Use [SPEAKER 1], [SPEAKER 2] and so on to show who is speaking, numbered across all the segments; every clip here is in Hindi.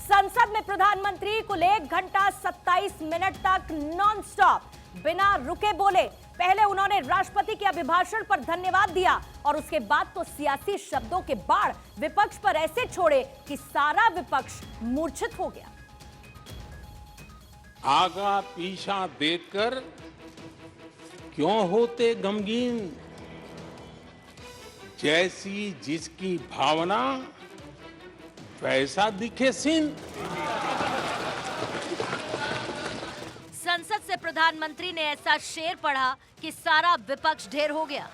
[SPEAKER 1] संसद में प्रधानमंत्री कुल 1 घंटा 27 मिनट तक नॉन स्टॉप बिना रुके बोले। पहले उन्होंने राष्ट्रपति के अभिभाषण पर धन्यवाद दिया और उसके बाद तो सियासी शब्दों के बाढ़ विपक्ष पर ऐसे छोड़े कि सारा विपक्ष मूर्छित हो गया।
[SPEAKER 2] आगा पीछा देखकर क्यों होते गमगीन, जैसी जिसकी भावना वैसा दिखे सीन।
[SPEAKER 1] संसद से प्रधानमंत्री ने ऐसा शेर पढ़ा कि सारा विपक्ष ढेर हो गया।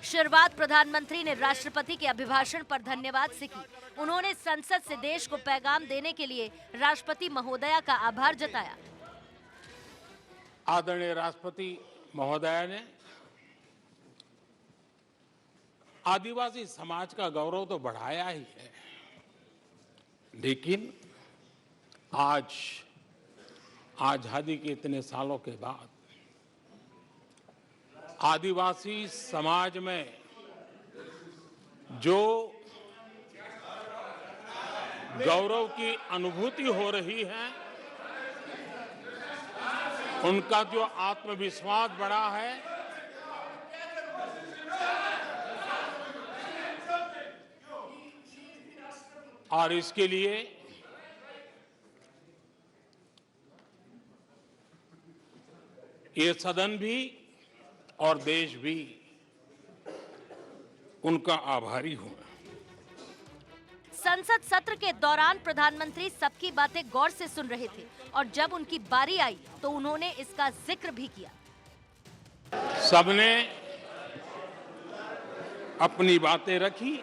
[SPEAKER 1] शुरुआत प्रधानमंत्री ने राष्ट्रपति के अभिभाषण पर धन्यवाद से की। उन्होंने संसद से देश को पैगाम देने के लिए राष्ट्रपति महोदया का आभार जताया।
[SPEAKER 2] आदरणीय राष्ट्रपति महोदया ने आदिवासी समाज का गौरव तो बढ़ाया ही है, लेकिन आज आजादी के इतने सालों के बाद आदिवासी समाज में जो गौरव की अनुभूति हो रही है, उनका जो आत्मविश्वास बढ़ा है, और इसके लिए ये सदन भी और देश भी उनका आभारी हूं।
[SPEAKER 1] संसद सत्र के दौरान प्रधानमंत्री सबकी बातें गौर से सुन रहे थे और जब उनकी बारी आई तो उन्होंने इसका जिक्र भी किया।
[SPEAKER 2] सबने अपनी बातें रखी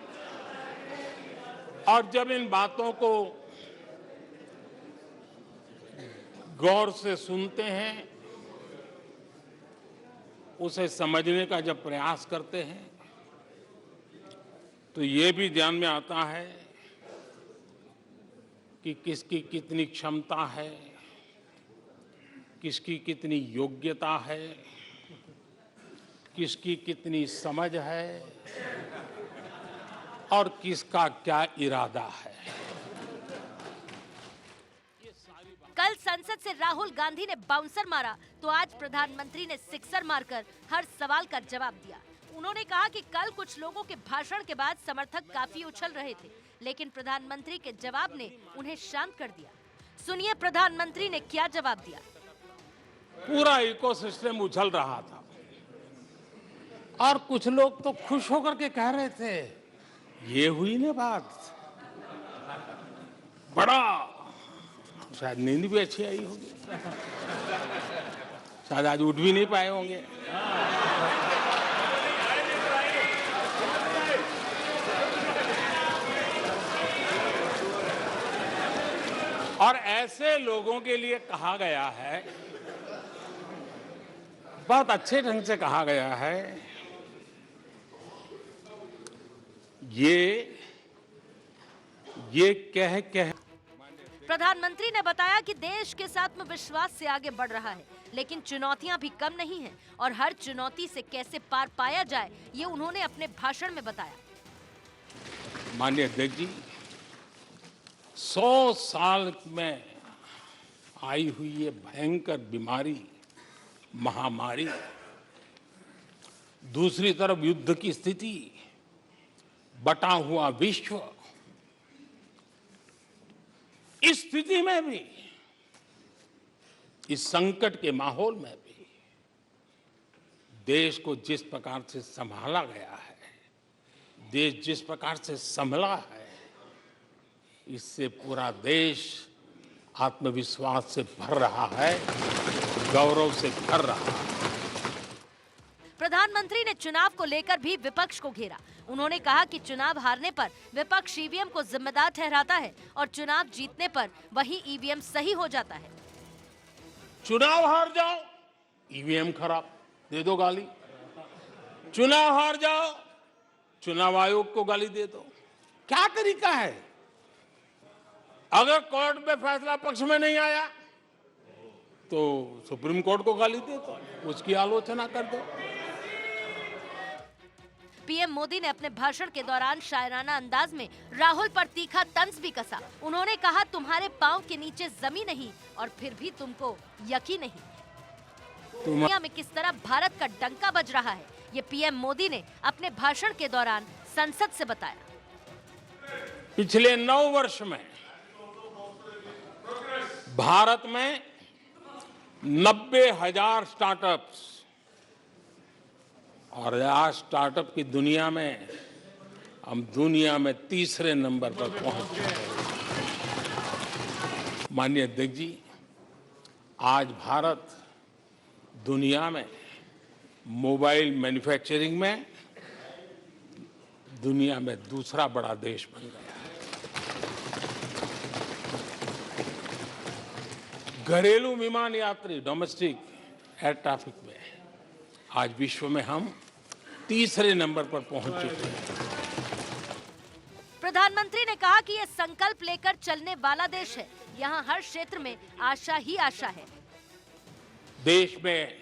[SPEAKER 2] और जब इन बातों को गौर से सुनते हैं, उसे समझने का जब प्रयास करते हैं, तो ये भी ध्यान में आता है कि किसकी कितनी क्षमता है, किसकी कितनी योग्यता है, किसकी कितनी समझ है और किसका क्या इरादा है।
[SPEAKER 1] कल संसद से राहुल गांधी ने बाउंसर मारा तो आज प्रधानमंत्री ने सिक्सर मारकर हर सवाल का जवाब दिया। उन्होंने कहा कि कल कुछ लोगों के भाषण के बाद समर्थक काफी उछल रहे थे, लेकिन प्रधानमंत्री के जवाब ने उन्हें शांत कर दिया। सुनिए प्रधानमंत्री ने क्या जवाब दिया।
[SPEAKER 2] पूरा इकोसिस्टम उछल रहा था और कुछ लोग तो खुश होकर के कह रहे थे, ये हुई ना बात, बड़ा, शायद नींद भी अच्छी आई होगी, शायद आज उठ भी नहीं पाए होंगे। और ऐसे लोगों के लिए कहा गया है, बहुत अच्छे ढंग से कहा गया है, ये कह
[SPEAKER 1] प्रधानमंत्री ने बताया कि देश किस आत्मविश्वास से आगे बढ़ रहा है, लेकिन चुनौतियां भी कम नहीं हैं और हर चुनौती से कैसे पार पाया जाए, ये उन्होंने अपने भाषण में बताया।
[SPEAKER 2] माननीय अध्यक्ष जी, 100 साल में आई हुई ये भयंकर बीमारी, महामारी, दूसरी तरफ युद्ध की स्थिति, बटा हुआ विश्व, इस स्थिति में भी, इस संकट के माहौल में भी देश को जिस प्रकार से संभाला गया है, देश जिस प्रकार से संभला है, इससे पूरा देश आत्मविश्वास से भर रहा है, गौरव से भर रहा है।
[SPEAKER 1] प्रधानमंत्री ने चुनाव को लेकर भी विपक्ष को घेरा। उन्होंने कहा कि चुनाव हारने पर विपक्ष ईवीएम को जिम्मेदार ठहराता है और चुनाव जीतने पर वही ईवीएम सही हो जाता है।
[SPEAKER 2] चुनाव हार जाओ, ईवीएम खराब, दे दो गाली। चुनाव हार जाओ, चुनाव आयोग को गाली दे दो। क्या तरीका है? अगर कोर्ट में फैसला पक्ष में नहीं आया तो सुप्रीम कोर्ट को गाली दे दो, उसकी आलोचना कर दो।
[SPEAKER 1] पीएम मोदी ने अपने भाषण के दौरान शायराना अंदाज में राहुल पर तीखा तंज भी कसा। उन्होंने कहा, तुम्हारे पांव के नीचे जमीन नहीं और फिर भी तुमको यकीन नहीं। दुनिया में किस तरह भारत का डंका बज रहा है, ये पीएम मोदी ने अपने भाषण के दौरान संसद से बताया।
[SPEAKER 2] पिछले 9 वर्ष में भारत में 90,000 स्टार्टअप्स और आज स्टार्टअप की दुनिया में हम दुनिया में तीसरे नंबर पर पहुंच चुके हैं। माननीय अध्यक्ष जी, आज भारत दुनिया में मोबाइल मैन्युफैक्चरिंग में दुनिया में दूसरा बड़ा देश बन गया है। घरेलू विमान यात्री डोमेस्टिक एयर ट्रैफिक में आज विश्व में हम तीसरे नंबर पर पहुंच चुके हैं।
[SPEAKER 1] प्रधानमंत्री ने कहा कि यह संकल्प लेकर चलने वाला देश है। यहाँ हर क्षेत्र में आशा ही आशा है।
[SPEAKER 2] देश में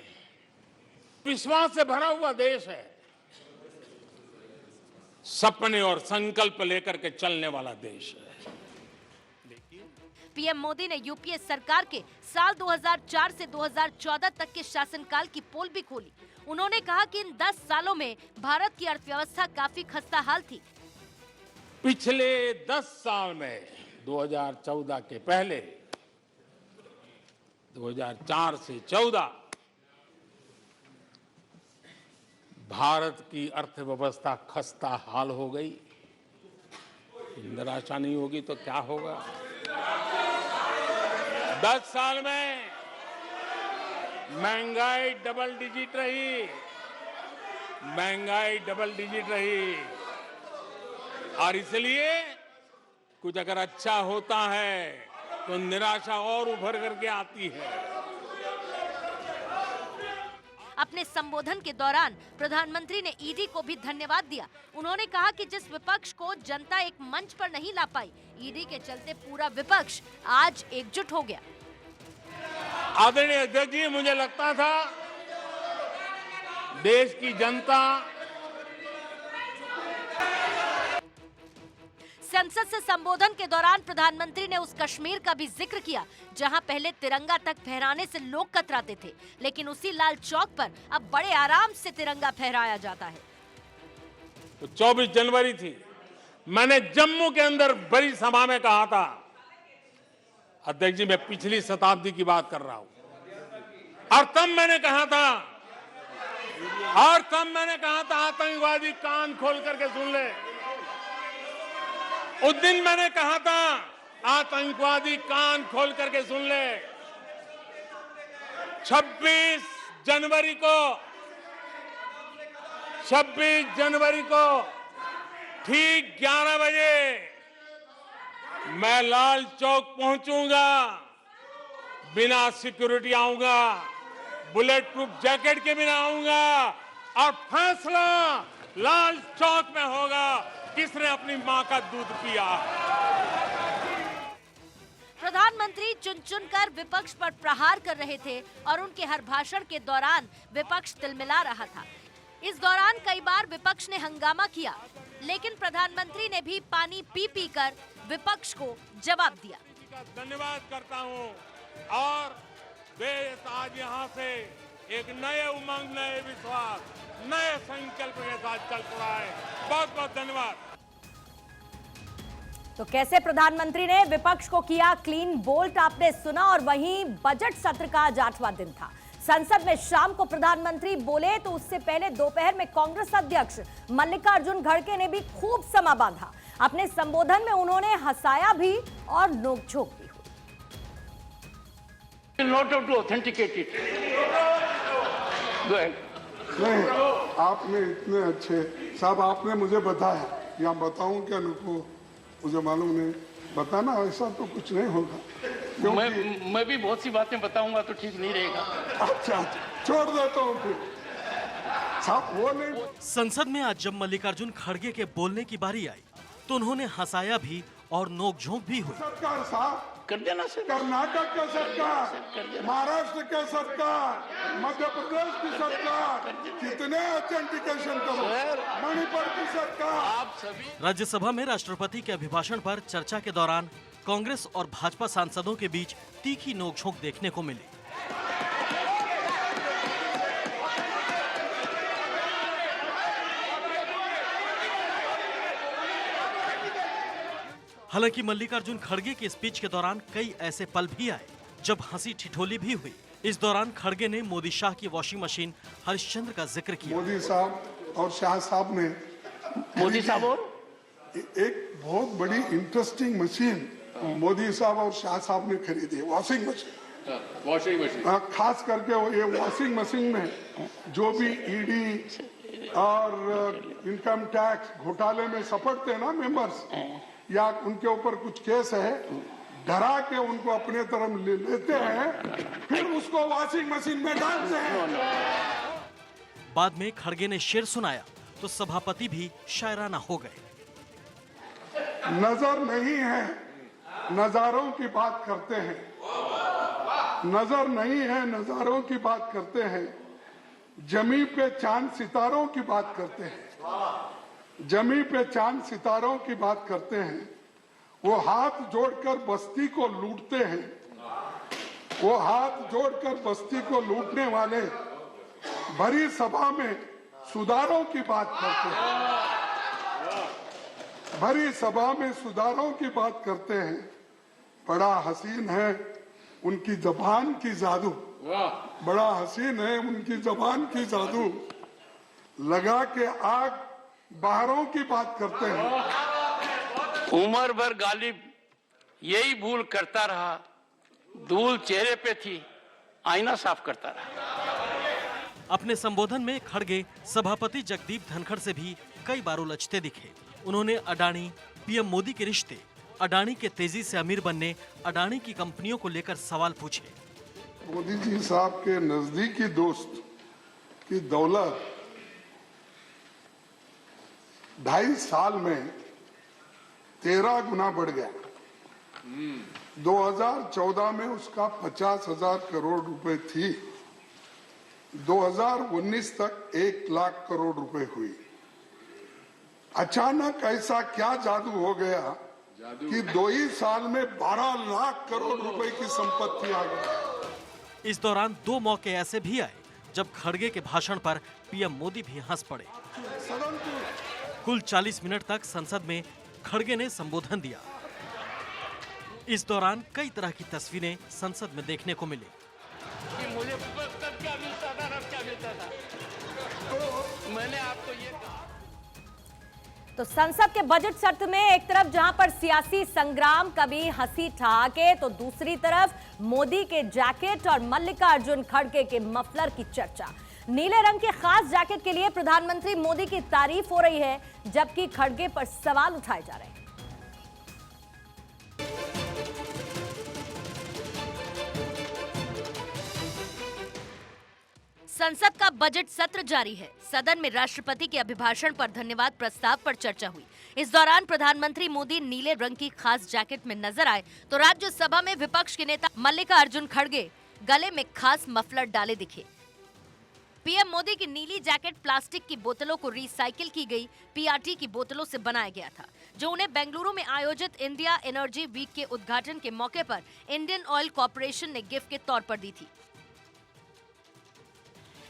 [SPEAKER 2] विश्वास से भरा हुआ देश है। सपने और संकल्प लेकर के चलने वाला देश है।
[SPEAKER 1] पीएम मोदी ने यूपीए सरकार के साल 2004 से 2014 तक के शासनकाल की पोल भी खोली। उन्होंने कहा कि इन 10 सालों में भारत की अर्थव्यवस्था काफी खस्ताहाल थी।
[SPEAKER 2] पिछले 10 साल में 2014 के पहले 2004 से 14 भारत की अर्थव्यवस्था खस्ताहाल हो गई। निराशा नहीं होगी तो क्या होगा? 10 साल में महंगाई डबल डिजिट रही और इसलिए कुछ अगर अच्छा होता है तो निराशा और उभर करके आती है।
[SPEAKER 1] अपने संबोधन के दौरान प्रधानमंत्री ने ईडी को भी धन्यवाद दिया। उन्होंने कहा कि जिस विपक्ष को जनता एक मंच पर नहीं ला पाई, ईडी के चलते पूरा विपक्ष आज एकजुट हो गया।
[SPEAKER 2] आदरणीय अध्यक्ष जी, मुझे लगता था देश की जनता
[SPEAKER 1] संसद से संबोधन के दौरान प्रधानमंत्री ने उस कश्मीर का भी जिक्र किया जहां पहले तिरंगा तक फहराने से लोग कतराते थे, लेकिन उसी लाल चौक पर अब बड़े आराम से तिरंगा फहराया जाता है।
[SPEAKER 2] तो 24 जनवरी थी, मैंने जम्मू के अंदर बड़ी सभा में कहा था, अध्यक्ष जी मैं पिछली शताब्दी की बात कर रहा हूं, और तब मैंने कहा था आतंकवादी कान खोल करके सुन ले। उस दिन मैंने कहा था आतंकवादी कान खोल करके सुन ले। 26 जनवरी को ठीक 11 बजे मैं लाल चौक पहुंचूंगा, बिना सिक्योरिटी आऊंगा, बुलेट प्रूफ जैकेट के बिना आऊंगा और फैसला लाल चौक में होगा किसने अपनी मां का दूध पिया।
[SPEAKER 1] प्रधानमंत्री चुन चुनकर विपक्ष पर प्रहार कर रहे थे और उनके हर भाषण के दौरान विपक्ष तिलमिला रहा था। इस दौरान कई बार विपक्ष ने हंगामा किया, लेकिन प्रधानमंत्री ने भी पानी पी पी कर विपक्ष को जवाब दिया।
[SPEAKER 2] धन्यवाद करता हूं और देश आज यहां से एक नए उमंग, नए विश्वास, नए संकल्प के साथ चल पड़ा है। बहुत बहुत धन्यवाद।
[SPEAKER 3] तो कैसे प्रधानमंत्री ने विपक्ष को किया क्लीन बोल्ट, आपने सुना। और वहीं बजट सत्र का आज 8वां दिन था। संसद में शाम को प्रधानमंत्री बोले तो उससे पहले दोपहर में कांग्रेस अध्यक्ष मल्लिकार्जुन खड़गे ने भी खूब समा बांधा। अपने संबोधन में उन्होंने हंसाया भी और नोकझोंक भी हुई।
[SPEAKER 4] नहीं, आपने इतने अच्छे साहब, आपने मुझे बताया, यहाँ बताऊं क्या नुको, मुझे मालूम नहीं, बताना ऐसा तो कुछ नहीं होगा।
[SPEAKER 5] मैं भी बहुत सी बातें बताऊंगा तो ठीक नहीं रहेगा।
[SPEAKER 4] अच्छा, छोड़ देता हूँ फिर साहब, वो नहीं।
[SPEAKER 6] संसद में आज जब मल्लिकार्जुन खड़गे के बोलने की बारी आई तो उन्होंने हंसाया भी और नोकझोंक भी हुई।
[SPEAKER 4] सरकार साहब,
[SPEAKER 5] कर देना सर।
[SPEAKER 4] कर्नाटक का सरकार, महाराष्ट्र का सरकार, मध्य प्रदेश की सरकार, कितने ऑथेंटिकेशन करो, मणिपुर की सरकार।
[SPEAKER 5] आप सभी
[SPEAKER 6] राज्यसभा में राष्ट्रपति के अभिभाषण पर चर्चा के दौरान कांग्रेस और भाजपा सांसदों के बीच तीखी नोकझोंक देखने को मिली। हालांकि मल्लिकार्जुन खड़गे की स्पीच के दौरान कई ऐसे पल भी आए जब हंसी ठिठोली भी हुई। इस दौरान खड़गे ने मोदी शाह की वॉशिंग मशीन हरिश्चंद्र का जिक्र किया।
[SPEAKER 4] मोदी साहब और शाह साहब ने
[SPEAKER 5] मोदी साहब और
[SPEAKER 4] एक बहुत बड़ी इंटरेस्टिंग मशीन मोदी साहब और शाह साहब ने खरीदी, वॉशिंग मशीन। खास करके वो ये वॉशिंग मशीन में जो भी ईडी और इनकम टैक्स घोटाले में सपटते हैं ना मेंबर्स, या उनके ऊपर कुछ केस है, डरा के उनको अपने तरफ लेते हैं, फिर उसको वॉशिंग मशीन में डालते हैं।
[SPEAKER 6] बाद में खड़गे ने शेर सुनाया तो सभापति भी शायराना हो गए।
[SPEAKER 4] नजर नहीं है, नजारों की बात करते हैं। नजर नहीं है, नजारों की बात करते हैं। जमी पे चांद सितारों की बात करते हैं। जमी पे चांद सितारों की बात करते हैं। वो हाथ जोड़कर बस्ती को लूटते हैं। वो हाथ जोड़कर बस्ती को लूटने वाले भरी सभा में सुधारों की बात करते हैं। भरी सभा में सुधारों की बात करते हैं। बड़ा हसीन है उनकी जबान की जादू, बड़ा हसीन है उनकी जबान की जादू। लगा के आग बाहरों की बात करते हैं।
[SPEAKER 5] उम्र भर गालिब यही भूल करता रहा, धूल चेहरे पे थी, आईना साफ करता रहा।
[SPEAKER 6] अपने संबोधन में खड़गे सभापति जगदीप धनखड़ से भी कई बार उलझते दिखे। उन्होंने अडानी, पीएम मोदी के रिश्ते, अडानी के तेजी से अमीर बनने, अडानी की कंपनियों को लेकर सवाल पूछे।
[SPEAKER 4] मोदी जी साहब के नजदीकी दोस्त की दौलत 2.5 साल में 13 गुना बढ़ गया। 2014 में उसका 50,000 करोड़ रुपए थी, 2019 तक 1 लाख करोड़ रुपए हुई। अचानक ऐसा क्या जादू हो गया कि 2 ही साल में 12 लाख करोड़ रुपए की संपत्ति आ गई।
[SPEAKER 6] इस दौरान 2 मौके ऐसे भी आए जब खड़गे के भाषण पर पीएम मोदी भी हंस पड़े। कुल 40 मिनट तक संसद में खड़गे ने संबोधन दिया। इस दौरान कई तरह की तस्वीरें संसद में देखने को मिली।
[SPEAKER 5] कि मुझे तब क्या मिलता था, अब क्या मिलता था, तो मैंने आपको ये कहा।
[SPEAKER 3] तो संसद के बजट सत्र में एक तरफ जहां पर सियासी संग्राम कभी हंसी ठहाके, तो दूसरी तरफ मोदी के जैकेट और मल्लिकार्जुन खड़गे के मफलर की चर्चा। नीले रंग के खास जैकेट के लिए प्रधानमंत्री मोदी की तारीफ हो रही है, जबकि खड़गे पर सवाल उठाए जा रहे हैं।
[SPEAKER 1] संसद का बजट सत्र जारी है। सदन में राष्ट्रपति के अभिभाषण पर धन्यवाद प्रस्ताव पर चर्चा हुई। इस दौरान प्रधानमंत्री मोदी नीले रंग की खास जैकेट में नजर आए तो राज्यसभा में विपक्ष के नेता मल्लिकार्जुन खड़गे गले में खास मफलर डाले दिखे। पीएम मोदी की नीली जैकेट प्लास्टिक की बोतलों को रिसाइकिल की गई पीआरटी की बोतलों से बनाया गया था, जो उन्हें बेंगलुरु में आयोजित इंडिया एनर्जी वीक के उद्घाटन के मौके पर इंडियन ऑयल कॉर्पोरेशन ने गिफ्ट के तौर पर दी थी।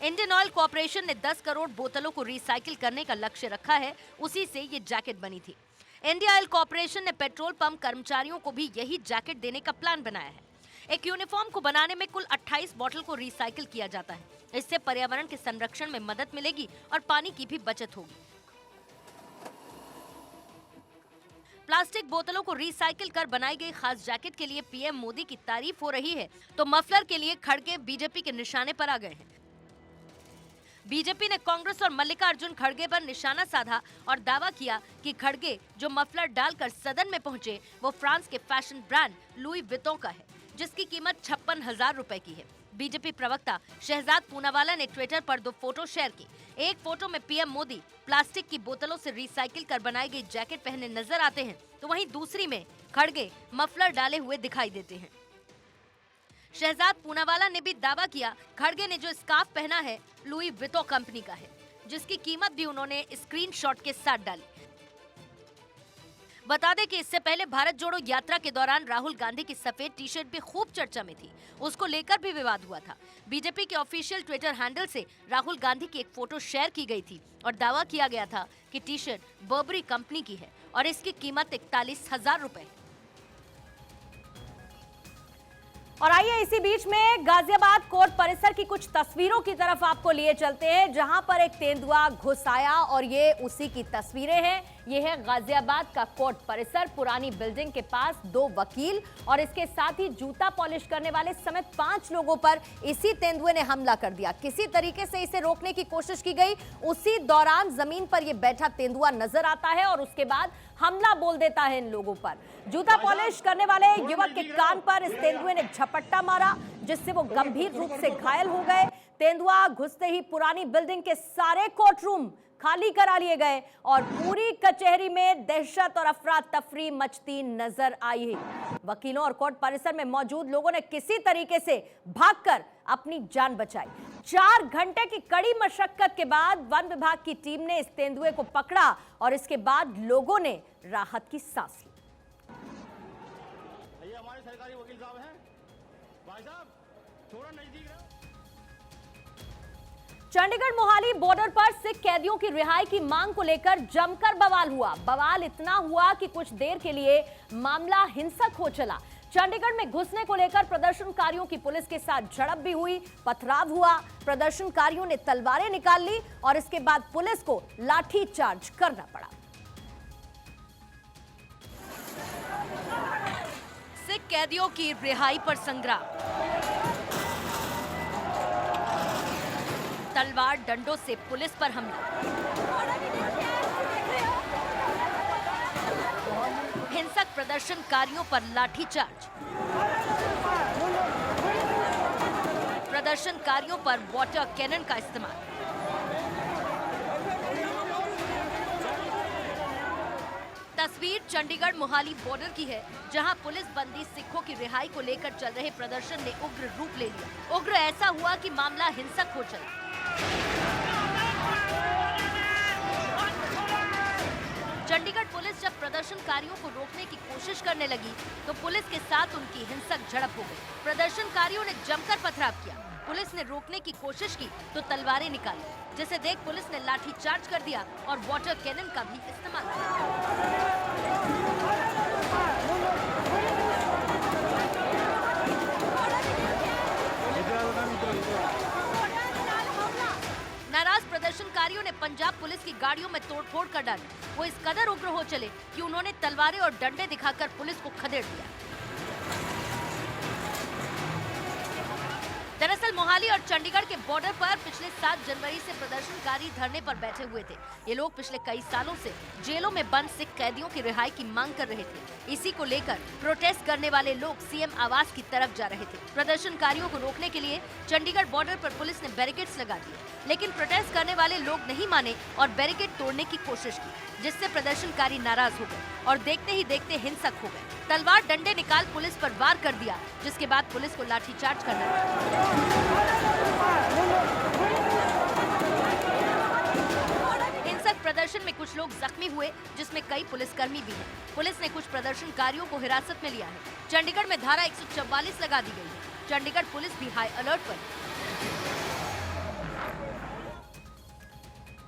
[SPEAKER 1] इंडियन ऑयल कॉर्पोरेशन ने 10 करोड़ बोतलों को रिसाइकिल करने का लक्ष्य रखा है, उसी से ये जैकेट बनी थी। इंडिया ऑयल कॉर्पोरेशन ने पेट्रोल पंप कर्मचारियों को भी यही जैकेट देने का प्लान बनाया है। एक यूनिफॉर्म को बनाने में कुल 28 बोतल को रिसाइकिल किया जाता है। इससे पर्यावरण के संरक्षण में मदद मिलेगी और पानी की भी बचत होगी। प्लास्टिक बोतलों को रिसाइकिल कर बनाई गई खास जैकेट के लिए पीएम मोदी की तारीफ हो रही है, तो मफलर के लिए खड़गे बीजेपी के निशाने पर आ गए हैं। बीजेपी ने कांग्रेस और मल्लिकार्जुन खड़गे पर निशाना साधा और दावा किया कि खड़गे जो मफलर डालकर सदन में पहुंचे वो फ्रांस के फैशन ब्रांड लुई विटों का है, जिसकी कीमत 56,000 रुपए की है। बीजेपी प्रवक्ता शहजाद पूनावाला ने ट्विटर पर 2 फोटो शेयर की। एक फोटो में पीएम मोदी प्लास्टिक की बोतलों से रिसाइकिल कर बनाई गई जैकेट पहने नजर आते हैं, तो वहीं दूसरी में खड़गे मफलर डाले हुए दिखाई देते हैं। शहजाद पूनावाला ने भी दावा किया खड़गे ने जो स्कार्फ पहना है लुई विटो कंपनी का है, जिसकी कीमत भी उन्होंने स्क्रीनशॉट के साथ डाली। बता दें कि इससे पहले भारत जोड़ो यात्रा के दौरान राहुल गांधी की सफेद टी शर्ट भी खूब चर्चा में थी, उसको लेकर भी विवाद हुआ था। बीजेपी के ऑफिशियल ट्विटर हैंडल से राहुल गांधी की एक फोटो शेयर की गई थी और दावा किया गया था कि टी शर्ट बर्बरी कंपनी की है और इसकी कीमत 41,000 रुपए।
[SPEAKER 3] और आइए इसी बीच में गाजियाबाद कोर्ट परिसर की कुछ तस्वीरों की तरफ आपको लिए चलते हैं, जहां पर एक तेंदुआ घुस आया और ये उसी की तस्वीरें हैं। ये है गाजियाबाद का कोर्ट परिसर, पुरानी बिल्डिंग के पास 2 वकील और इसके साथ ही जूता पॉलिश करने वाले समेत 5 लोगों पर इसी तेंदुए ने हमला कर दिया। किसी तरीके से इसे रोकने की कोशिश की गई, उसी दौरान जमीन पर ये बैठा तेंदुआ नजर आता है और उसके बाद हमला बोल देता है इन लोगों पर। जूता पॉलिश करने वाले युवक के कान पर इस तेंदुए ने झपट्टा मारा, जिससे वो गंभीर रूप से घायल हो गए। तेंदुआ घुसते ही पुरानी बिल्डिंग के सारे कोर्ट रूम खाली करा लिए गए और पूरी कचहरी में दहशत और अफरा तफरी मचती नजर आई है। वकीलों और कोर्ट परिसर में मौजूद लोगों ने किसी तरीके से भागकर अपनी जान बचाई। 4 घंटे की कड़ी मशक्कत के बाद वन विभाग की टीम ने इस तेंदुए को पकड़ा और इसके बाद लोगों ने राहत की सांस ली।
[SPEAKER 7] ये हमारे सरकारी वकील साहब हैं। भाई साहब थोड़ा नजदीक रहो।
[SPEAKER 3] चंडीगढ़ मोहाली बॉर्डर पर सिख कैदियों की रिहाई की मांग को लेकर जमकर बवाल हुआ। बवाल इतना हुआ कि कुछ देर के लिए मामला हिंसक हो चला। चंडीगढ़ में घुसने को लेकर प्रदर्शनकारियों की पुलिस के साथ झड़प भी हुई, पथराव हुआ। प्रदर्शनकारियों ने तलवारें निकाल ली और इसके बाद पुलिस को लाठीचार्ज करना पड़ा।
[SPEAKER 1] सिख कैदियों की रिहाई पर संग्राम, तलवार डंडों से पुलिस पर हमला, हिंसक प्रदर्शनकारियों पर लाठीचार्ज, प्रदर्शनकारियों पर वाटर कैनन का इस्तेमाल। तस्वीर चंडीगढ़ मोहाली बॉर्डर की है, जहां पुलिस बंदी सिखों की रिहाई को लेकर चल रहे प्रदर्शन ने उग्र रूप ले लिया। उग्र ऐसा हुआ कि मामला हिंसक हो चला। चंडीगढ़ पुलिस जब प्रदर्शनकारियों को रोकने की कोशिश करने लगी तो पुलिस के साथ उनकी हिंसक झड़प हो गई। प्रदर्शनकारियों ने जमकर पथराव किया। पुलिस ने रोकने की कोशिश की तो तलवारें निकाली, जिसे देख पुलिस ने लाठीचार्ज कर दिया और वाटर कैनन का भी इस्तेमाल किया। नाराज प्रदर्शनकारियों ने पंजाब पुलिस की गाड़ियों में तोड़फोड़ कर डाली। वो इस कदर उग्र हो चले कि उन्होंने तलवारें और डंडे दिखाकर पुलिस को खदेड़ दिया। दरअसल मोहाली और चंडीगढ़ के बॉर्डर पर पिछले 7 जनवरी से प्रदर्शनकारी धरने पर बैठे हुए थे। ये लोग पिछले कई सालों से जेलों में बंद सिख कैदियों की रिहाई की मांग कर रहे थे। इसी को लेकर प्रोटेस्ट करने वाले लोग सीएम आवास की तरफ जा रहे थे। प्रदर्शनकारियों को रोकने के लिए चंडीगढ़ बॉर्डर पर पुलिस ने बैरिकेड्स लगा दिए, लेकिन प्रोटेस्ट करने वाले लोग नहीं माने और बैरिकेड तोड़ने की कोशिश की, जिससे प्रदर्शनकारी नाराज हो गए और देखते ही देखते हिंसक हो गए। तलवार डंडे निकाल पुलिस पर वार कर दिया, जिसके बाद पुलिस को लाठीचार्ज करना पड़ा। हिंसक प्रदर्शन में कुछ लोग जख्मी हुए, जिसमें कई पुलिसकर्मी भी हैं। पुलिस ने कुछ प्रदर्शनकारियों को हिरासत में लिया है। चंडीगढ़ में धारा 144 लगा दी गई है। चंडीगढ़ पुलिस भी हाई अलर्ट पर।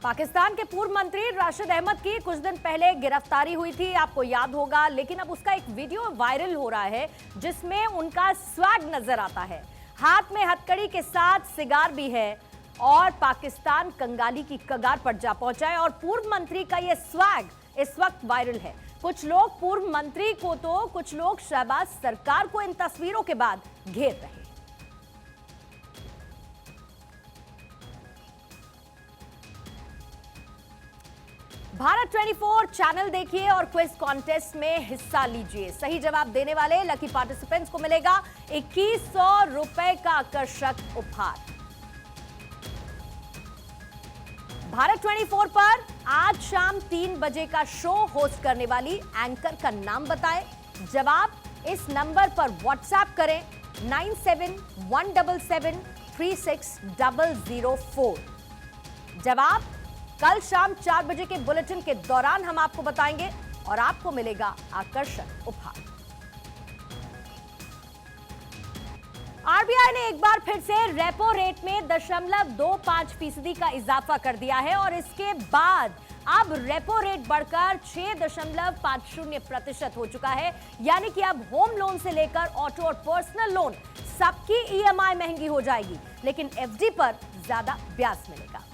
[SPEAKER 3] पाकिस्तान के पूर्व मंत्री राशिद अहमद की कुछ दिन पहले गिरफ्तारी हुई थी, आपको याद होगा, लेकिन अब उसका एक वीडियो वायरल हो रहा है जिसमें उनका स्वैग नजर आता है। हाथ में हथकड़ी के साथ सिगार भी है और पाकिस्तान कंगाली की कगार पर जा पहुंचा है और पूर्व मंत्री का यह स्वैग इस वक्त वायरल है। कुछ लोग पूर्व मंत्री को तो कुछ लोग शहबाज सरकार को इन तस्वीरों के बाद घेर रहे हैं। भारत 24 चैनल देखिए और क्विज कॉन्टेस्ट में हिस्सा लीजिए। सही जवाब देने वाले लकी पार्टिसिपेंट्स को मिलेगा 2100 रुपए का आकर्षक उपहार। भारत 24 पर आज शाम 3 बजे का शो होस्ट करने वाली एंकर का नाम बताएं। जवाब इस नंबर पर व्हाट्सएप करें 9717736004। जवाब कल शाम 4 बजे के बुलेटिन के दौरान हम आपको बताएंगे और आपको मिलेगा आकर्षक उपहार। आरबीआई ने एक बार फिर से रेपो रेट में 0.25% का इजाफा कर दिया है और इसके बाद अब रेपो रेट बढ़कर 6.50% हो चुका है। यानी कि अब होम लोन से लेकर ऑटो और पर्सनल लोन सबकी ईएमआई महंगी हो जाएगी, लेकिन एफडी पर ज्यादा ब्याज मिलेगा।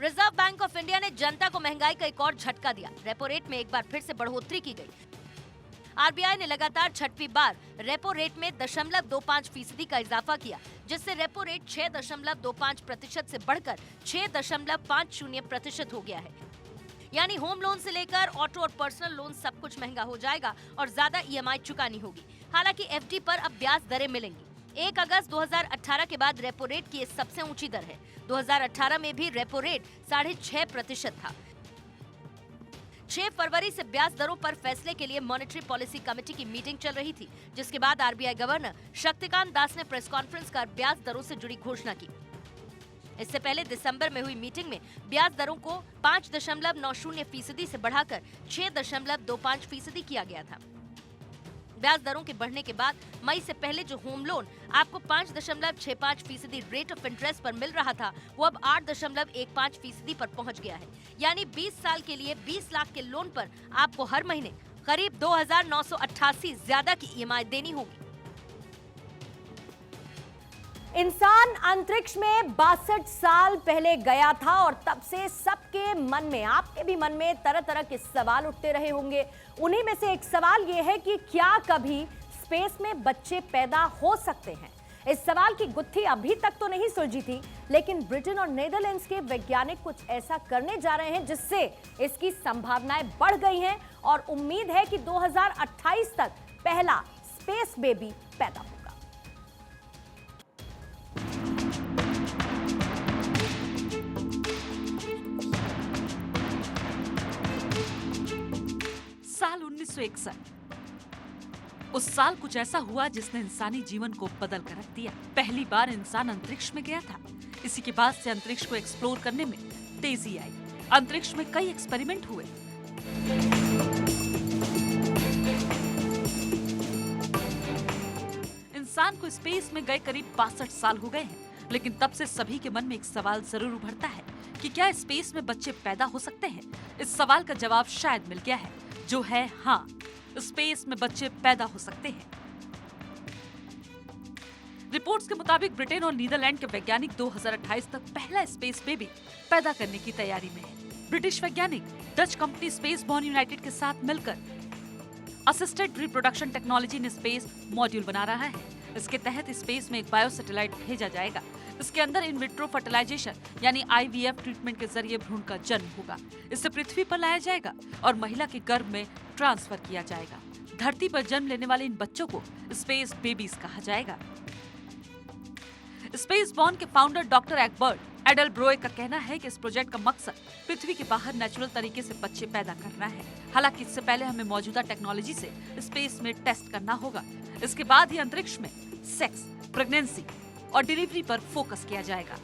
[SPEAKER 1] रिजर्व बैंक ऑफ इंडिया ने जनता को महंगाई का एक और झटका दिया। रेपो रेट में एक बार फिर से बढ़ोतरी की गई। आरबीआई ने लगातार छठवीं बार रेपो रेट में 0.25% का इजाफा किया, जिससे रेपो रेट 6.25% से बढ़कर 6.50% हो गया है। यानी होम लोन से लेकर ऑटो और पर्सनल लोन सब कुछ महंगा हो जाएगा और ज्यादा ईएमआई चुकानी होगी। हालांकि एफडी पर अब ब्याज दरें मिलेंगी। 1 अगस्त 2018 के बाद रेपो रेट की ये सबसे ऊंची दर है। 2018 में भी रेपो रेट 6.5% था। 6 फरवरी से ब्याज दरों पर फैसले के लिए मॉनेटरी पॉलिसी कमेटी की मीटिंग चल रही थी, जिसके बाद आरबीआई गवर्नर शक्तिकांत दास ने प्रेस कॉन्फ्रेंस कर ब्याज दरों से जुड़ी घोषणा की। इससे पहले दिसंबर में हुई मीटिंग में ब्याज दरों को 5.90% से बढ़ाकर 6.25% किया गया था। ब्याज दरों के बढ़ने के बाद मई से पहले जो होम लोन आपको 5.65% रेट ऑफ इंटरेस्ट पर मिल रहा था, वो अब 8.15% पर पहुंच गया है। यानी 20 साल के लिए 20 लाख के लोन पर आपको हर महीने करीब 2,988 ज्यादा की ईएमआई देनी होगी।
[SPEAKER 3] इंसान अंतरिक्ष में 62 साल पहले गया था और तब से सबके मन में, आपके भी मन में तरह तरह के सवाल उठते रहे होंगे। उन्हीं में से एक सवाल यह है कि क्या कभी स्पेस में बच्चे पैदा हो सकते हैं? इस सवाल की गुत्थी अभी तक तो नहीं सुलझी थी, लेकिन ब्रिटेन और नीदरलैंड्स के वैज्ञानिक कुछ ऐसा करने जा रहे हैं जिससे इसकी संभावनाएं बढ़ गई हैं और उम्मीद है कि 2028 तक पहला स्पेस बेबी पैदा होगा।
[SPEAKER 8] साल 1961। उस साल कुछ ऐसा हुआ जिसने इंसानी जीवन को बदल कर रख दिया। पहली बार इंसान अंतरिक्ष में गया था। इसी के बाद से अंतरिक्ष को एक्सप्लोर करने में तेजी आई। अंतरिक्ष में कई एक्सपेरिमेंट हुए। इंसान को स्पेस में गए करीब 62 साल हो गए हैं, लेकिन तब से सभी के मन में एक सवाल जरूर उभरता है कि क्या स्पेस में बच्चे पैदा हो सकते हैं? इस सवाल का जवाब शायद मिल गया है, जो है हाँ, स्पेस में बच्चे पैदा हो सकते हैं। रिपोर्ट्स के मुताबिक ब्रिटेन और नीदरलैंड के वैज्ञानिक 2028 तक पहला स्पेस बेबी पैदा करने की तैयारी में हैं। ब्रिटिश वैज्ञानिक Dutch company space born United के साथ मिलकर assisted reproduction technology in space module बना रहा है। इसके तहत स्पेस में एक बायो सैटेलाइट भेजा जाएगा। इसके अंदर इन विट्रो फर्टिलाइजेशन यानी IVF ट्रीटमेंट के जरिए भ्रूण का जन्म होगा। इसे पृथ्वी पर लाया जाएगा और महिला के गर्भ में ट्रांसफर किया जाएगा। धरती पर जन्म लेने वाले इन बच्चों को स्पेस बेबीज कहा जाएगा। स्पेस बॉर्न के फाउंडर डॉक्टर एग्बर्ट एडलब्रोए का कहना है कि इस प्रोजेक्ट का मकसद पृथ्वी के बाहर नेचुरल तरीके से बच्चे पैदा करना है। हालांकि इससे पहले हमें मौजूदा टेक्नोलॉजी से स्पेस में टेस्ट करना होगा। इसके बाद ही अंतरिक्ष में सेक्स, प्रेगनेंसी और डिलीवरी पर फोकस किया जाएगा।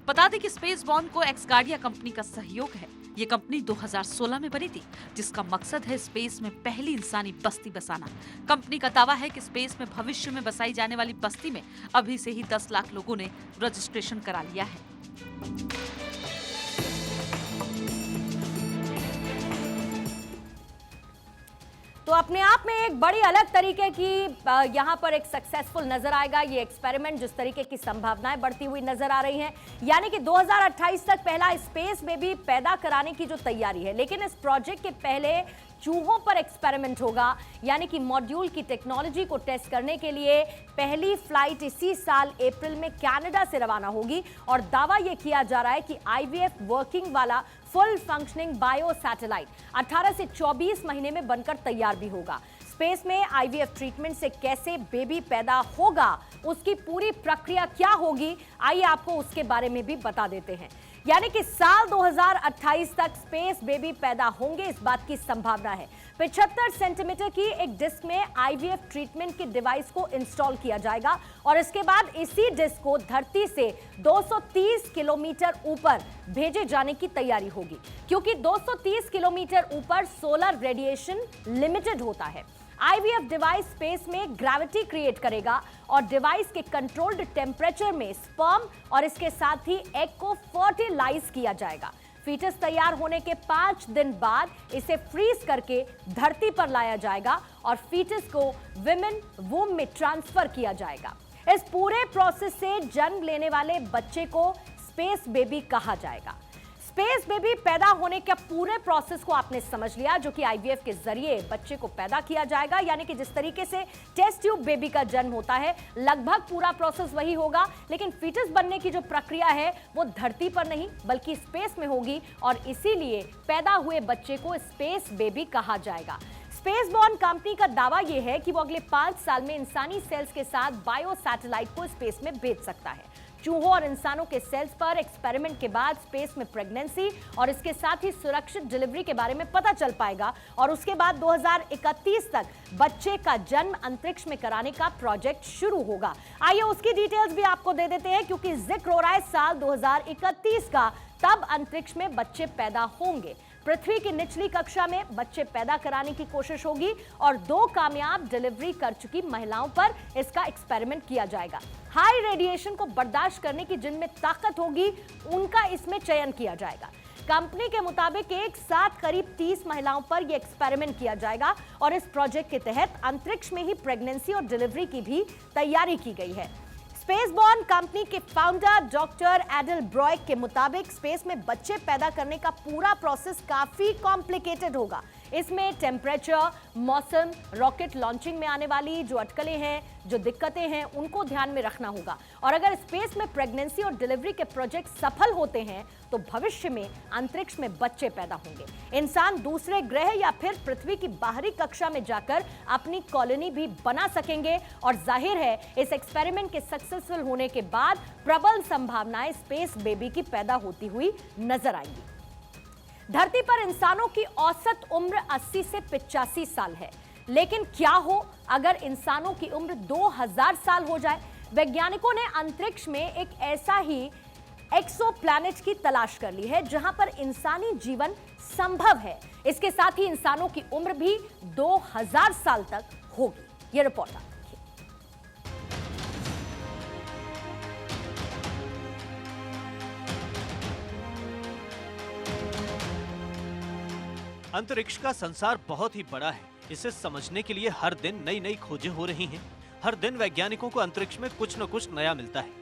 [SPEAKER 8] बता दें कि स्पेस बॉर्न को एक्सगार्डिया कंपनी का सहयोग है। ये कंपनी 2016 में बनी थी, जिसका मकसद है स्पेस में पहली इंसानी बस्ती बसाना। कंपनी का दावा है कि स्पेस में भविष्य में बसाई जाने वाली बस्ती में अभी से ही 10 लाख लोगों ने रजिस्ट्रेशन करा लिया है।
[SPEAKER 3] तो अपने आप में एक बड़ी अलग तरीके की यहाँ पर एक सक्सेसफुल नजर आएगा ये एक्सपेरिमेंट, जिस तरीके की संभावनाएं बढ़ती हुई नजर आ रही हैं। यानी कि 2028 तक पहला स्पेस बेबी पैदा कराने की जो तैयारी है। लेकिन इस प्रोजेक्ट के पहले चूहों पर एक्सपेरिमेंट होगा, यानी कि मॉड्यूल की टेक्नोलॉजी को टेस्ट करने के लिए पहली फ्लाइट इसी साल अप्रैल में कनाडा से रवाना होगी। और दावा यह किया जा रहा है कि आईवीएफ वर्किंग वाला फुल फंक्शनिंग बायो सैटेलाइट 18 से 24 महीने में बनकर तैयार भी होगा। स्पेस में आईवीएफ ट्रीटमेंट से कैसे बेबी पैदा होगा, उसकी पूरी प्रक्रिया क्या होगी, आइए आपको उसके बारे में भी बता देते हैं। यानी कि साल 2028 तक स्पेस बेबी पैदा होंगे, इस बात की संभावना है। 75 सेंटीमीटर की एक डिस्क में आईवीएफ ट्रीटमेंट के डिवाइस को इंस्टॉल किया जाएगा और इसके बाद इसी डिस्क को धरती से 230 किलोमीटर ऊपर भेजे जाने की तैयारी होगी, क्योंकि 230 किलोमीटर ऊपर सोलर रेडिएशन लिमिटेड होता है। आईवीएफ डिवाइस स्पेस में ग्रेविटी क्रिएट करेगा और डिवाइस के कंट्रोल्ड टेम्परेचर में स्पर्म और इसके साथ ही एग को फर्टिलाइज किया जाएगा। फीटस तैयार होने के 5 दिन बाद इसे फ्रीज करके धरती पर लाया जाएगा और फीटस को विमेन वूम में ट्रांसफर किया जाएगा। इस पूरे प्रोसेस से जन्म लेने वाले बच्चे को स्पेस बेबी कहा जाएगा। स्पेस बेबी पैदा होने के पूरे प्रोसेस को आपने समझ लिया, जो कि आईवीएफ के जरिए बच्चे को पैदा किया जाएगा। यानी कि जिस तरीके से टेस्ट ट्यूब बेबी का जन्म होता है, लगभग पूरा प्रोसेस वही होगा, लेकिन फीटस बनने की जो प्रक्रिया है वो धरती पर नहीं बल्कि स्पेस में होगी और इसीलिए पैदा हुए बच्चे को स्पेस बेबी कहा जाएगा। स्पेसबॉर्न कंपनी का दावा यह है कि वो अगले 5 साल में इंसानी सेल्स के साथ बायो सैटेलाइट को स्पेस में भेज सकता है। चूहों और इंसानों के सेल्स पर एक्सपेरिमेंट के बाद स्पेस में प्रेगनेंसी और इसके साथ ही सुरक्षित डिलीवरी के बारे में पता चल पाएगा और उसके बाद 2031 तक बच्चे का जन्म अंतरिक्ष में कराने का प्रोजेक्ट शुरू होगा। आइए उसकी डिटेल्स भी आपको दे देते हैं, क्योंकि जिक्र हो रहा है साल 2031 का, तब अंतरिक्ष में बच्चे पैदा होंगे। पृथ्वी की निचली कक्षा में बच्चे पैदा कराने की कोशिश होगी और 2 कामयाब डिलीवरी कर चुकी महिलाओं पर इसका एक्सपेरिमेंट किया जाएगा। हाई रेडिएशन को बर्दाश्त करने की जिनमें ताकत होगी, उनका इसमें चयन किया जाएगा। कंपनी के मुताबिक एक साथ करीब 30 महिलाओं पर यह एक्सपेरिमेंट किया जाएगा और इस प्रोजेक्ट के तहत अंतरिक्ष में ही प्रेगनेंसी और डिलीवरी की भी तैयारी की गई है। स्पेसबॉर्न कंपनी के फाउंडर डॉक्टर एडल ब्रॉयक के मुताबिक स्पेस में बच्चे पैदा करने का पूरा प्रोसेस काफी कॉम्प्लिकेटेड होगा। इसमें टेम्परेचर, मौसम, रॉकेट लॉन्चिंग में आने वाली जो अटकलें हैं, जो दिक्कतें हैं, उनको ध्यान में रखना होगा। और अगर स्पेस में प्रेगनेंसी और डिलीवरी के प्रोजेक्ट सफल होते हैं तो भविष्य में अंतरिक्ष में बच्चे पैदा होंगे। इंसान दूसरे ग्रह या फिर पृथ्वी की बाहरी कक्षा में जाकर अपनी कॉलोनी भी बना सकेंगे और जाहिर है इस एक्सपेरिमेंट के सक्सेसफुल होने के बाद प्रबल संभावनाएं स्पेस बेबी की पैदा होती हुई नजर आएंगी। धरती पर इंसानों की औसत उम्र 80 से 85 साल है, लेकिन क्या हो अगर इंसानों की उम्र 2000 साल हो जाए? वैज्ञानिकों ने अंतरिक्ष में एक ऐसा ही एक्सोप्लैनेट की तलाश कर ली है जहां पर इंसानी जीवन संभव है। इसके साथ ही इंसानों की उम्र भी 2000 साल तक होगी। ये रिपोर्ट आप देखिए।
[SPEAKER 6] अंतरिक्ष का संसार बहुत ही बड़ा है। इसे समझने के लिए हर दिन नई नई खोजें हो रही हैं। हर दिन वैज्ञानिकों को अंतरिक्ष में कुछ न कुछ नया मिलता है।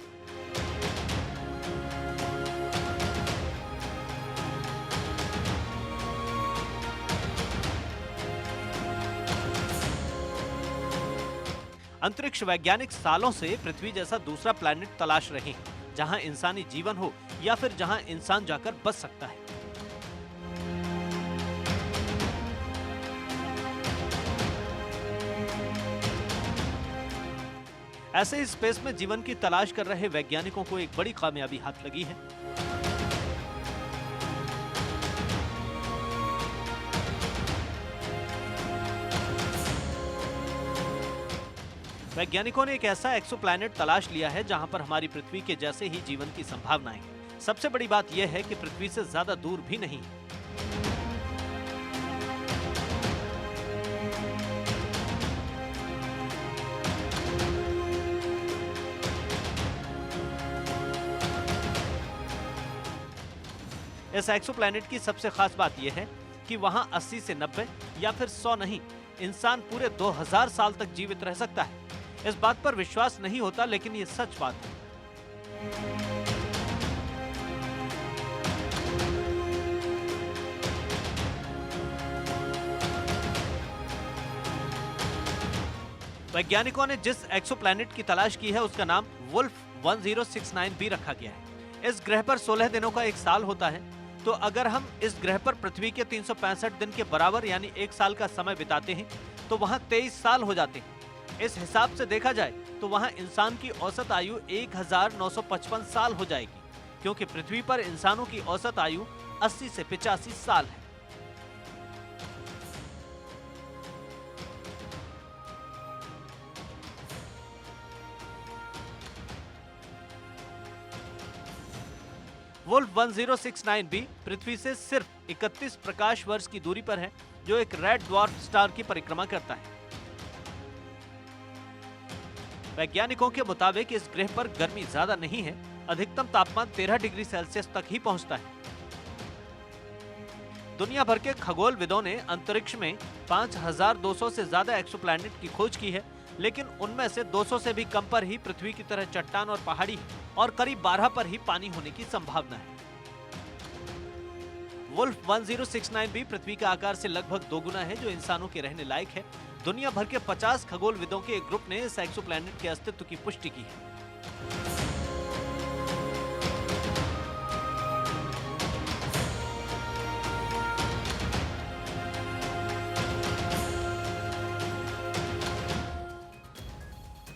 [SPEAKER 6] अंतरिक्ष वैज्ञानिक सालों से पृथ्वी जैसा दूसरा प्लैनेट तलाश रहे हैं, जहां इंसानी जीवन हो या फिर जहां इंसान जाकर बच सकता है। ऐसे ही स्पेस में जीवन की तलाश कर रहे वैज्ञानिकों को एक बड़ी कामयाबी हाथ लगी है। वैज्ञानिकों ने एक ऐसा एक्सोप्लैनेट तलाश लिया है जहां पर हमारी पृथ्वी के जैसे ही जीवन की संभावनाएं हैं। सबसे बड़ी बात यह है कि पृथ्वी से ज्यादा दूर भी नहीं है। इस एक्सोप्लैनेट की सबसे खास बात यह है कि वहां 80 से 90 या फिर 100 नहीं, इंसान पूरे 2000 साल तक जीवित रह सकता है। इस बात पर विश्वास नहीं होता, लेकिन ये सच बात है।
[SPEAKER 9] वैज्ञानिकों ने जिस एक्सोप्लैनेट की तलाश की है उसका नाम वुल्फ 1069b रखा गया है। इस ग्रह पर 16 दिनों का एक साल होता है। तो अगर हम इस ग्रह पर पृथ्वी के 365 दिन के बराबर यानी एक साल का समय बिताते हैं तो वहाँ 23 साल हो जाते हैं। इस हिसाब से देखा जाए तो वहाँ इंसान की औसत आयु 1955 साल हो जाएगी, क्योंकि पृथ्वी पर इंसानों की औसत आयु 80 से 85 साल है। वुल्फ 1069b पृथ्वी से सिर्फ 31 प्रकाश वर्ष की दूरी पर है, जो एक रेड ड्वार्फ स्टार की परिक्रमा करता है। वैज्ञानिकों के मुताबिक इस ग्रह पर गर्मी ज्यादा नहीं है, अधिकतम तापमान 13 डिग्री सेल्सियस तक ही पहुंचता है। दुनिया भर के खगोलविदों ने अंतरिक्ष में 5200 से ज्यादा एक्सोप्लैनेट की खोज की है, लेकिन उनमें से 200 से भी कम पर ही पृथ्वी की तरह चट्टान और पहाड़ी है और करीब 12 पर ही पानी होने की संभावना है। वुल्फ 1069b पृथ्वी के आकार से लगभग 2 गुना है, जो इंसानों के रहने लायक है। दुनिया भर के 50 खगोलविदों के एक ग्रुप ने इस एक्सोप्लैनेट के अस्तित्व की पुष्टि की है।